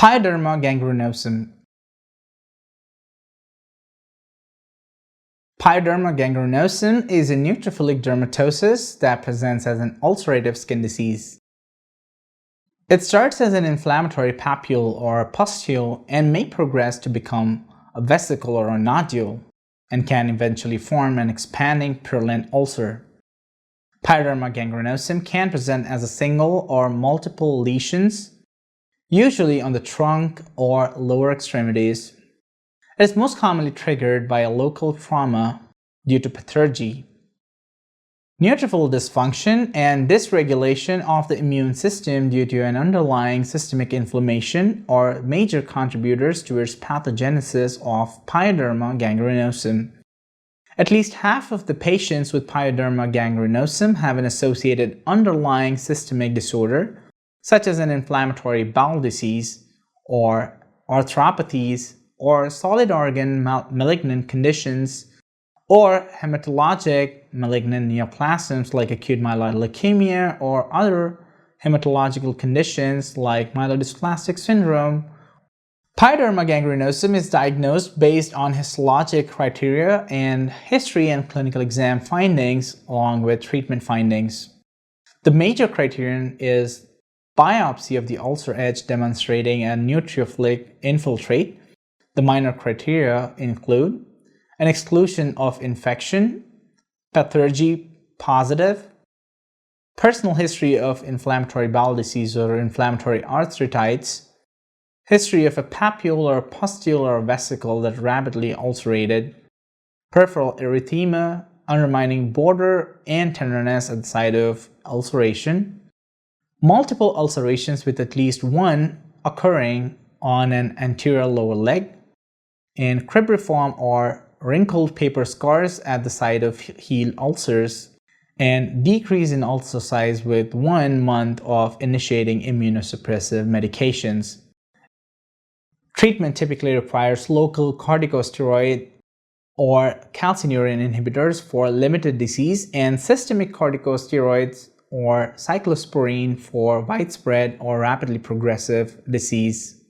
Pyoderma gangrenosum. Pyoderma gangrenosum is a neutrophilic dermatosis that presents as an ulcerative skin disease. It starts as an inflammatory papule or pustule and may progress to become a vesicle or a nodule and can eventually form an expanding purulent ulcer. Pyoderma gangrenosum can present as a single or multiple lesions, usually on the trunk or lower extremities. It is most commonly triggered by a local trauma due to pathogenesis, neutrophil dysfunction, and dysregulation of the immune system due to an underlying systemic inflammation are major contributors towards pathogenesis of Pyoderma gangrenosum. At least half of the patients with Pyoderma gangrenosum have an associated underlying systemic disorder, such as an inflammatory bowel disease or arthropathies or solid organ malignant conditions or hematologic malignant neoplasms like acute myeloid leukemia or other hematological conditions like myelodysplastic syndrome. Pyoderma gangrenosum is diagnosed based on histologic criteria and history and clinical exam findings along with treatment findings. The major criterion is biopsy of the ulcer edge demonstrating a neutrophilic infiltrate. The minor criteria include an exclusion of infection, pathogenesis positive, personal history of inflammatory bowel disease or inflammatory arthritis, history of a papule or pustule or vesicle that rapidly ulcerated, peripheral erythema, undermining border and tenderness at the site of ulceration, multiple ulcerations with at least one occurring on an anterior lower leg, and cribriform or wrinkled paper scars at the site of heel ulcers, and decrease in ulcer size with 1 month of initiating immunosuppressive medications. Treatment typically requires local corticosteroid or calcineurin inhibitors for limited disease and systemic corticosteroids or cyclosporine for widespread or rapidly progressive disease.